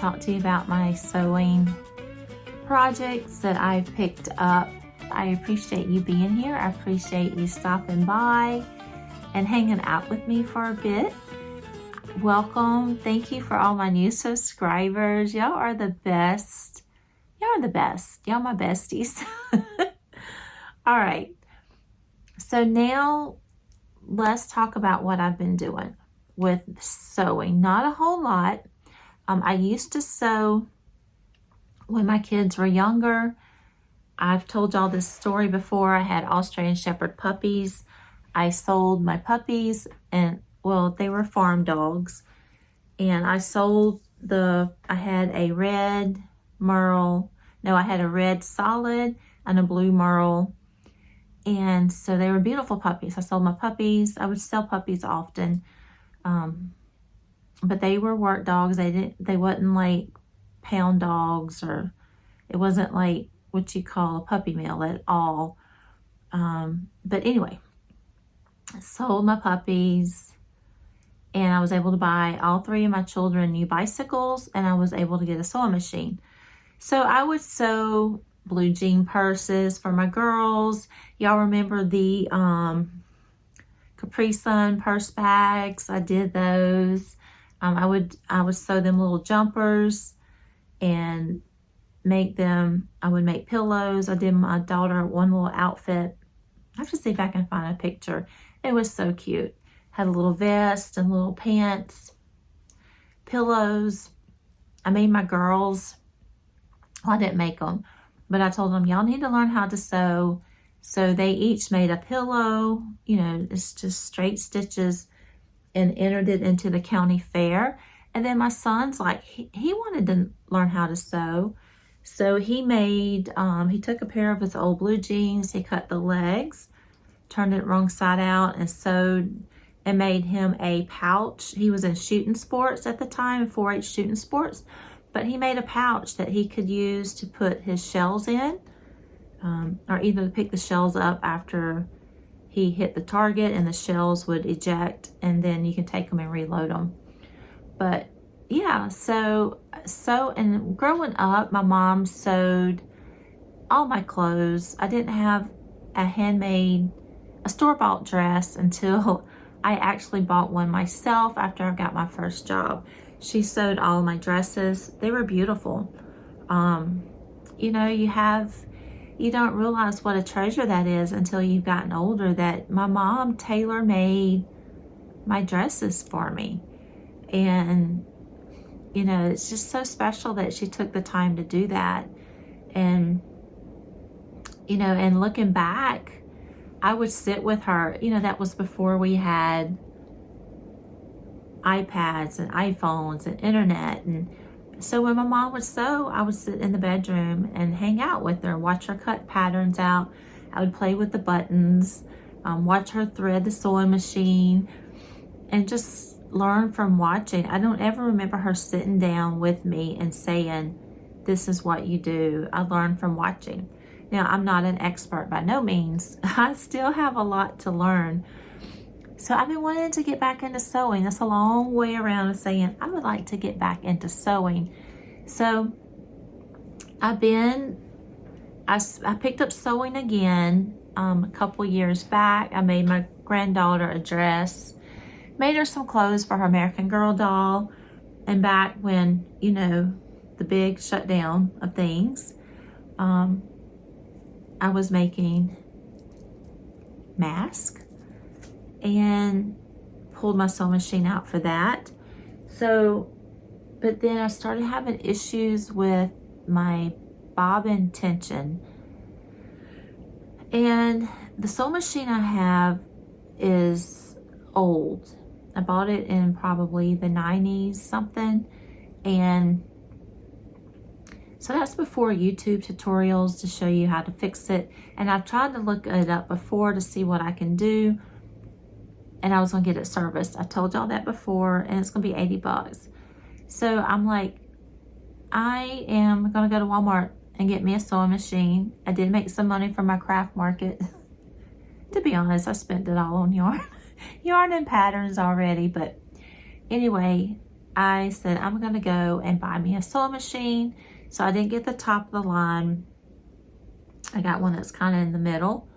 talk to you about my sewing projects that I've picked up. I appreciate you being here. I appreciate you stopping by and hanging out with me for a bit. Welcome. Thank you for all my new subscribers. Y'all are the best. Y'all are the best. Y'all my besties. All right. So now let's talk about what I've been doing with sewing. Not a whole lot. I used to sew when my kids were younger. I've told y'all this story before. I had Australian Shepherd puppies. I sold my puppies, and well, they were farm dogs. And I sold I had a red merle. No, I had a red solid and a blue merle. And so they were beautiful puppies. I sold my puppies. I would sell puppies often. But they were work dogs. They wasn't like pound dogs, or it wasn't like what you call a puppy mill at all. But anyway, I sold my puppies, and I was able to buy all three of my children new bicycles, and I was able to get a sewing machine. So I would sew blue jean purses for my girls. Y'all remember the Capri Sun purse bags? I did those. I would sew them little jumpers and I would make pillows. I did my daughter one little outfit. I have to see if I can find a picture. It was so cute. Had a little vest and little pants, pillows. I made my girls, well, I didn't make them, but I told them, y'all need to learn how to sew. So they each made a pillow, it's just straight stitches, and entered it into the county fair. And then my son's like, he wanted to learn how to sew. So he took a pair of his old blue jeans, he cut the legs, turned it wrong side out, and sewed and made him a pouch. He was in shooting sports at the time, 4-H shooting sports, but he made a pouch that he could use to put his shells in, or either to pick the shells up after he hit the target, and the shells would eject, and then you can take them and reload them. But yeah, and growing up, my mom sewed all my clothes. I didn't have a store-bought dress until I actually bought one myself after I got my first job. She sewed all my dresses. They were beautiful. You don't realize what a treasure that is until you've gotten older, that my mom tailor-made my dresses for me. And, it's just so special that she took the time to do that. And, and looking back, I would sit with her. That was before we had iPads and iPhones and internet. And so when my mom would sew, I would sit in the bedroom and hang out with her, watch her cut patterns out. I would play with the buttons, watch her thread the sewing machine, and just learn from watching. I don't ever remember her sitting down with me and saying, this is what you do. I learned from watching. Now, I'm not an expert by no means. I still have a lot to learn. So I've been wanting to get back into sewing. That's a long way around of saying I would like to get back into sewing. So I picked up sewing again a couple years back. I made my granddaughter a dress, made her some clothes for her American Girl doll. And back when, the big shutdown of things, I was making masks and pulled my sewing machine out for that. But then I started having issues with my bobbin tension. And the sewing machine I have is old. I bought it in probably the 90s something. And so that's before YouTube tutorials to show you how to fix it. And I've tried to look it up before to see what I can do. And I was gonna get it serviced. I told y'all that before, and it's gonna be $80. So I'm like, I am gonna go to Walmart and get me a sewing machine. I did make some money from my craft market. To be honest, I spent it all on yarn and patterns already. But anyway, I said I'm going to go and buy me a sewing machine. So I didn't get the top of the line. I got one that's kind of in the middle.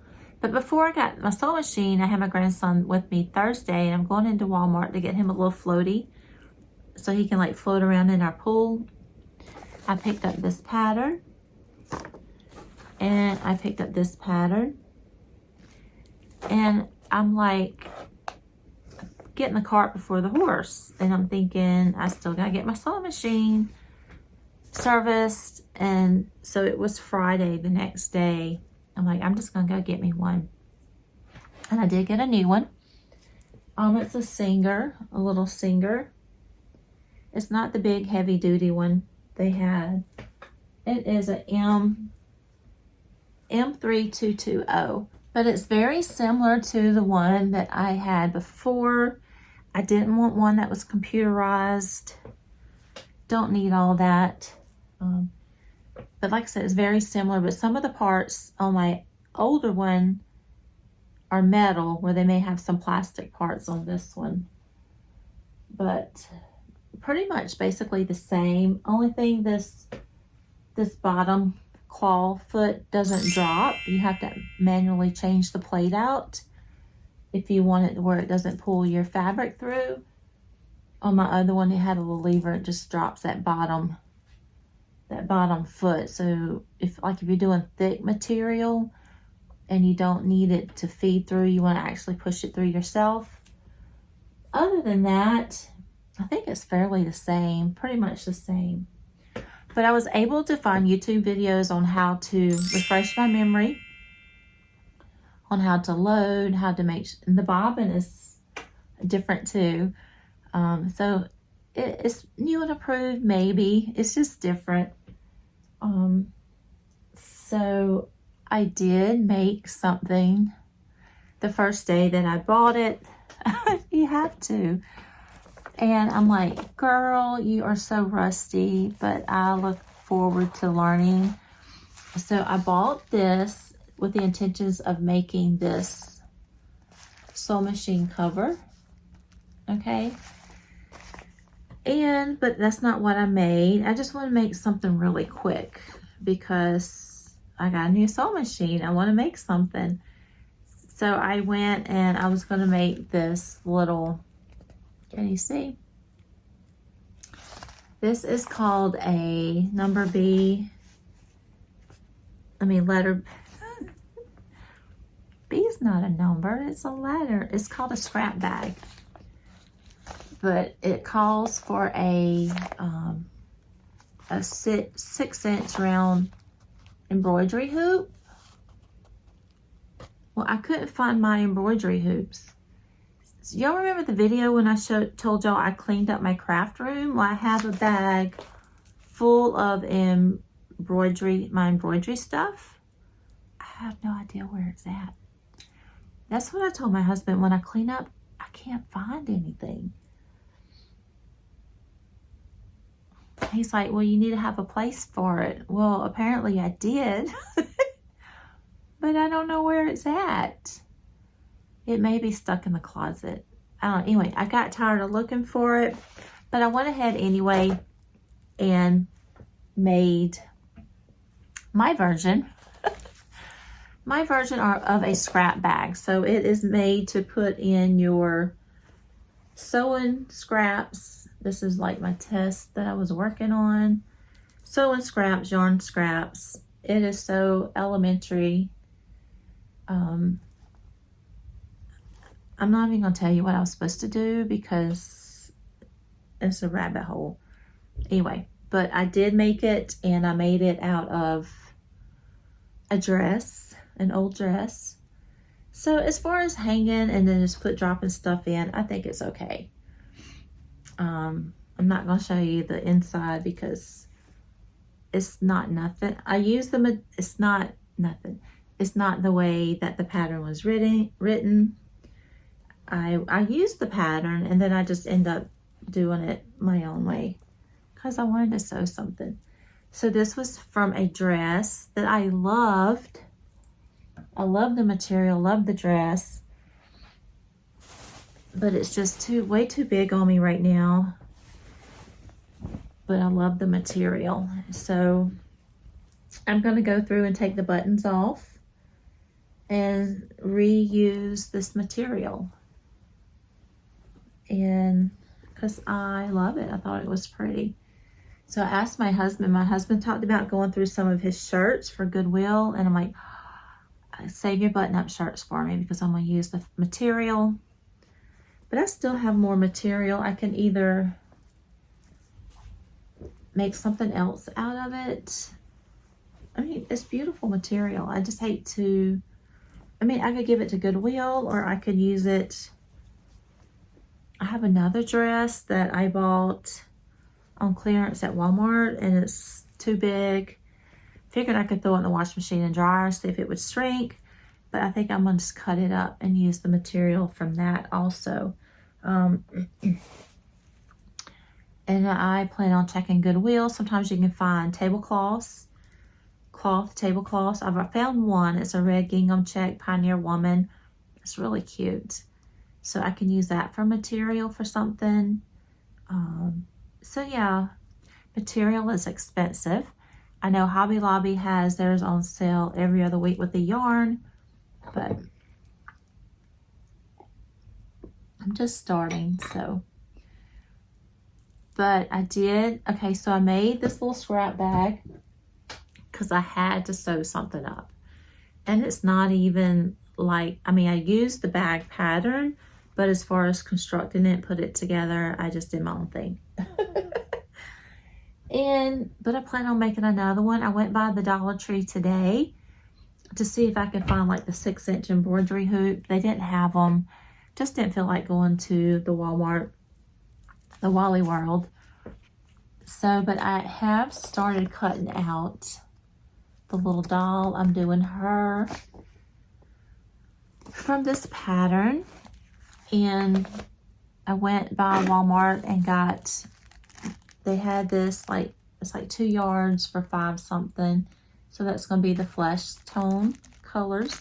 But before I got my sewing machine, I had my grandson with me Thursday, and I'm going into Walmart to get him a little floaty so he can like float around in our pool. I picked up this pattern, and I picked up this pattern, and I'm like getting the cart before the horse, and I'm thinking I still gotta get my sewing machine serviced. And so it was Friday the next day. I'm like, I'm just gonna go get me one, and I did get a new one. It's a Singer, a little Singer. It's not the big heavy duty one they had. It is a M3220, but it's very similar to the one that I had before. I didn't want one that was computerized. Don't need all that. But like I said, it's very similar, but some of the parts on my older one are metal, where they may have some plastic parts on this one. But pretty much basically the same. Only thing, this bottom claw foot doesn't drop. You have to manually change the plate out if you want it where it doesn't pull your fabric through. On my other one, it had a little lever. It just drops that bottom foot. So if you're doing thick material and you don't need it to feed through, you want to actually push it through yourself. Other than that, I think it's fairly the same, pretty much the same. But I was able to find YouTube videos on how to refresh my memory, on how to load, how to make, and the bobbin is different too. So it's new and approved, maybe. It's just different. So I did make something the first day that I bought it. You have to. And I'm like, girl, you are so rusty, but I look forward to learning. So I bought this with the intentions of making this sewing machine cover. Okay. But that's not what I made. I just want to make something really quick because I got a new sewing machine. I want to make something. So I went and I was going to make this little, can you see? This is called a letter B is not a number, it's a letter. It's called a scrap bag. But it calls for a 6-inch round embroidery hoop. Well, I couldn't find my embroidery hoops. So y'all remember the video when I told y'all I cleaned up my craft room? Well, I have a bag full of my embroidery stuff. I have no idea where it's at. That's what I told my husband. When I clean up, I can't find anything. He's like, well, you need to have a place for it. Well, apparently I did. But I don't know where it's at. It may be stuck in the closet. I don't know. Anyway, I got tired of looking for it. But I went ahead anyway and made my version. My version of a scrap bag. So it is made to put in your sewing scraps. This is like my test that I was working on. Sewing scraps, yarn scraps. It is so elementary. I'm not even going to tell you what I was supposed to do because it's a rabbit hole. Anyway, but I did make it, and I made it out of a dress, an old dress. So as far as hanging and then just dropping stuff in, I think it's okay. I'm not going to show you the inside because it's not nothing. It's not nothing. It's not the way that the pattern was written. I used the pattern and then I just end up doing it my own way because I wanted to sew something. So this was from a dress that I loved. I love the material, love the dress, but it's just way too big on me right now. but I love the material. So I'm going to go through and take the buttons off and reuse this material. And because I love it, I thought it was pretty. So I asked my husband talked about going through some of his shirts for Goodwill, and I'm like, save your button-up shirts for me because I'm going to use the material. But I still have more material. I can either make something else out of it. I mean, it's beautiful material. I just hate to, I mean, I could give it to Goodwill, or I could use it. I have another dress that I bought on clearance at Walmart, and it's too big. Figured I could throw it in the washing machine and dryer, see if it would shrink, but I think I'm gonna just cut it up and use the material from that also. And I plan on checking Goodwill. Sometimes you can find tablecloths, cloth tablecloths. I've found one. It's a red gingham check Pioneer Woman. It's really cute. So I can use that for material for something. So yeah, material is expensive. I know Hobby Lobby has theirs on sale every other week with the yarn, but I'm just starting, so. But I did, okay, so I made this little scrap bag because I had to sew something up. And it's not even like, I mean, I used the bag pattern, but as far as constructing it, put it together, I just did my own thing. But I plan on making another one. I went by the Dollar Tree today to see if I could find like the 6-inch embroidery hoop. They didn't have them. Just didn't feel like going to the Walmart, the Wally World. So, but I have started cutting out the little doll. I'm doing her from this pattern. And I went by Walmart and got, they had this like, it's like 2 yards for 5 something. So that's going to be the flesh tone colors.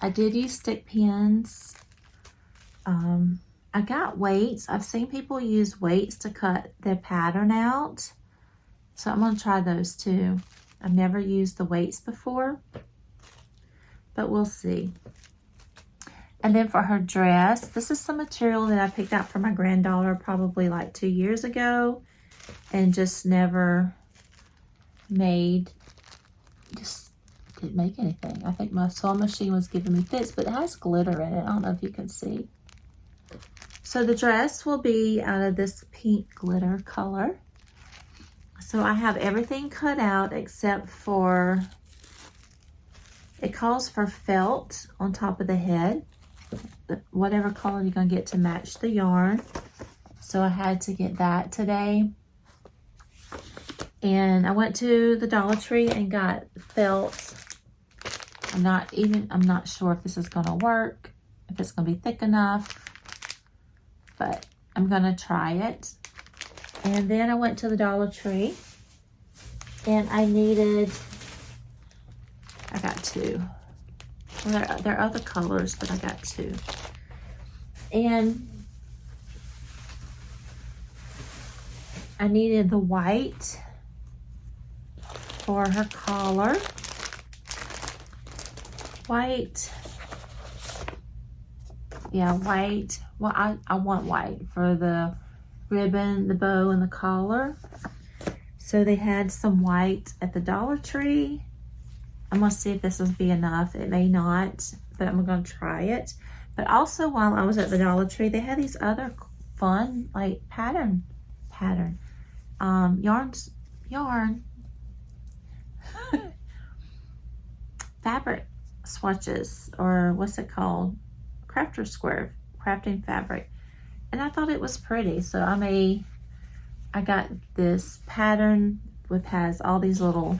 I did use stick pins. I got weights. I've seen people use weights to cut their pattern out. So I'm going to try those too. I've never used the weights before, but we'll see. And then for her dress, this is some material that I picked out for my granddaughter probably like 2 years ago and just never made, just didn't make anything. I think my sewing machine was giving me fits, but it has glitter in it. I don't know if you can see. So the dress will be out of this pink glitter color. So I have everything cut out except for, it calls for felt on top of the head. Whatever color you're going to get to match the yarn. So I had to get that today. And I went to the Dollar Tree and got felt. I'm not sure if this is going to work, if it's going to be thick enough, but I'm going to try it. And then I went to the Dollar Tree and I got 2. Well, there are other colors, but I got 2. And I needed the white for her collar. White. Yeah, white. Well, I want white for the ribbon, the bow, and the collar. So they had some white at the Dollar Tree. I'm going to see if this will be enough. It may not, but I'm going to try it. But also while I was at the Dollar Tree, they had these other fun, like yarn fabric swatches, or what's it called? Crafter Square, crafting fabric. And I thought it was pretty. So I got this pattern with, has all these little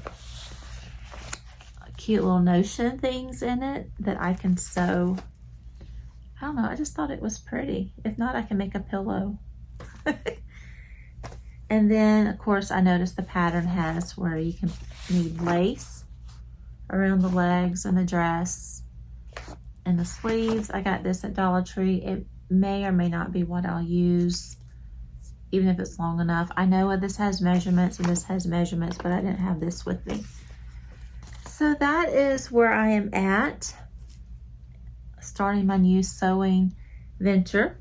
cute little notion things in it that I can sew. I don't know, I just thought it was pretty. If not, I can make a pillow. And then of course I noticed the pattern has where you can need lace around the legs and the dress and the sleeves. I got this at Dollar Tree. It may or may not be what I'll use even if it's long enough. I know this has measurements and this has measurements, but I didn't have this with me. So that is where I am at, starting my new sewing venture.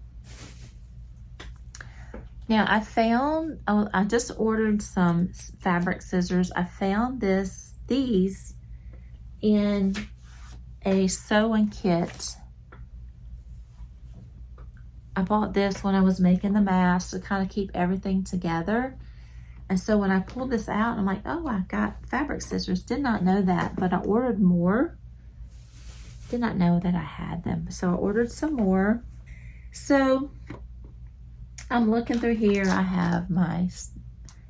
Now I found, I just ordered some fabric scissors. I found these in a sewing kit. I bought this when I was making the mask to kind of keep everything together. And so when I pulled this out, I'm like, oh, I got fabric scissors. Did not know that, but I ordered more. Did not know that I had them. So I ordered some more. So I'm looking through here. I have my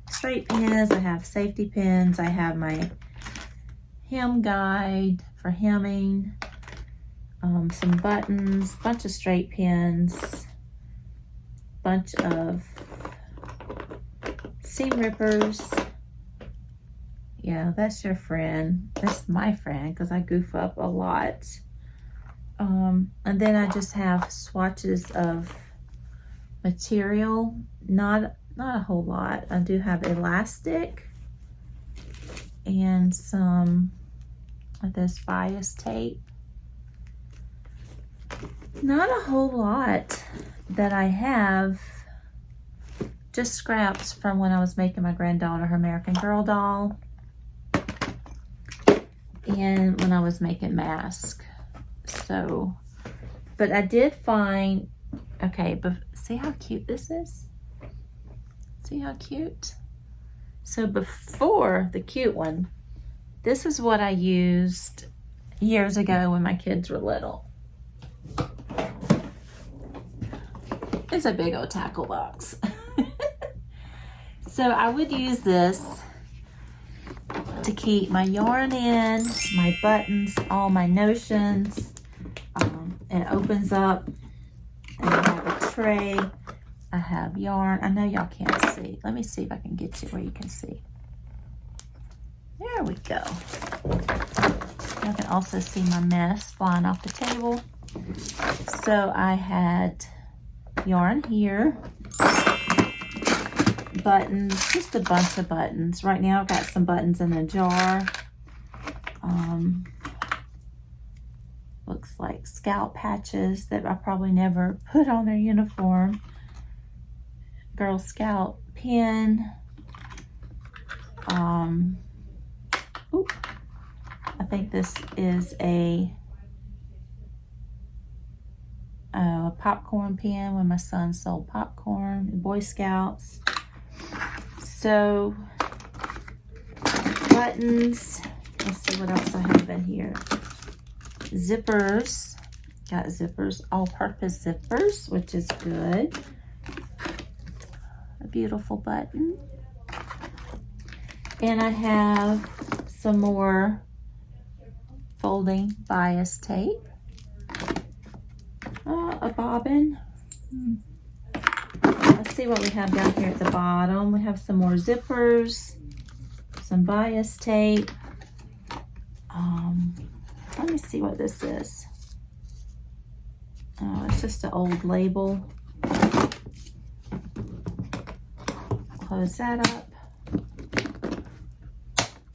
straight pins. I have safety pins. I have my hem guide for hemming. Some buttons, bunch of straight pins, bunch of seam rippers. Yeah, that's your friend. That's my friend because I goof up a lot. And then I just have swatches of material. Not a whole lot. I do have elastic and some of this bias tape. Not a whole lot that I have, just scraps from when I was making my granddaughter her American Girl doll and when I was making masks. So, but I did find, okay, but see how cute this is? See how cute? So before the cute one, this is what I used years ago when my kids were little. It's a big old tackle box. So I would use this to keep my yarn in, my buttons, all my notions. It opens up and I have a tray. I have yarn. I know y'all can't see. Let me see if I can get you where you can see. There we go. Y'all can also see my mess flying off the table. So I had yarn here, buttons, just a bunch of buttons. Right now I've got some buttons in a jar. Looks like scalp patches that I probably never put on their uniform. Girl Scout pin. I think this is a popcorn pin when my son sold popcorn, Boy Scouts. So, buttons. Let's see what else I have in here. Zippers. Got zippers, all-purpose zippers, which is good. A beautiful button. And I have some more folding bias tape. A bobbin. Let's see what we have down here at the bottom. We have some more zippers, some bias tape. Let me see what this is. Oh, it's just an old label. Close that up.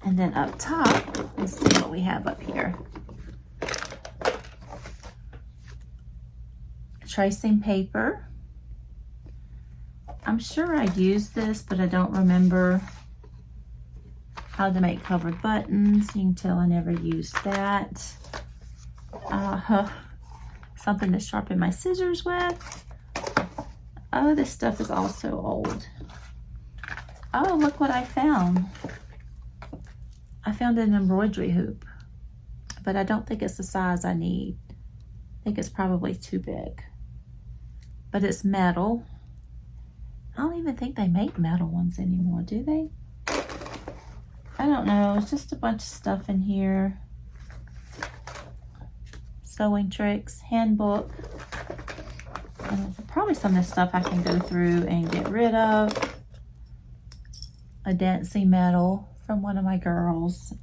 And then up top, let's see what we have up here. Tracing paper. I'm sure I used this, but I don't remember how to make covered buttons. You can tell I never used that. Something to sharpen my scissors with. Oh, this stuff is also old. Oh, look what I found. I found an embroidery hoop, but I don't think it's the size I need. I think it's probably too big. But it's metal. I don't even think they make metal ones anymore, do they? I don't know. It's just a bunch of stuff in here. Sewing tricks, handbook. And probably some of this stuff I can go through and get rid of. A dancing medal from one of my girls.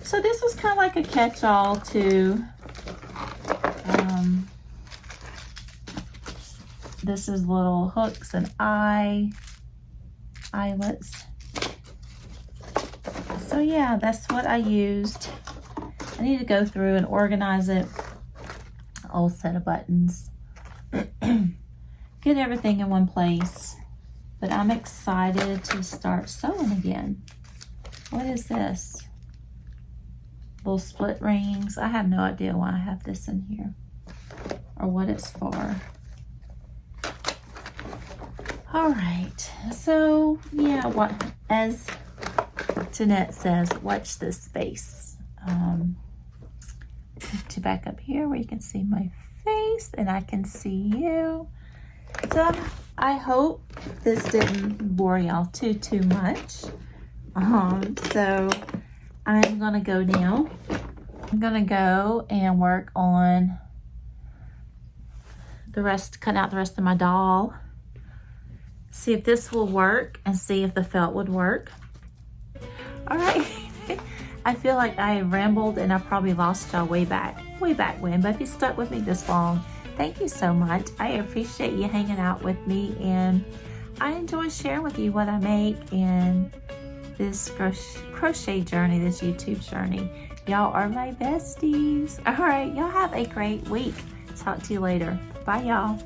So this was kind of like a catch-all to this is little hooks and eyelets. So yeah, that's what I used. I need to go through and organize it. Old set of buttons. Get everything in one place. But I'm excited to start sewing again. What is this? Little split rings. I have no idea why I have this in here or what it's for. All right, so yeah, what, as Jeanette says, watch this space. To back up here where you can see my face and I can see you. So I hope this didn't bore y'all too much. So I'm gonna go now. I'm gonna go and work on the rest, cut out the rest of my doll. See if this will work and see if the felt would work. All right. I feel like I rambled and I probably lost y'all way back when, but if you stuck with me this long, thank you so much. I appreciate you hanging out with me, and I enjoy sharing with you what I make and this crochet journey, this YouTube journey. Y'all are my besties. All right, y'all have a great week. Talk to you later. Bye, y'all.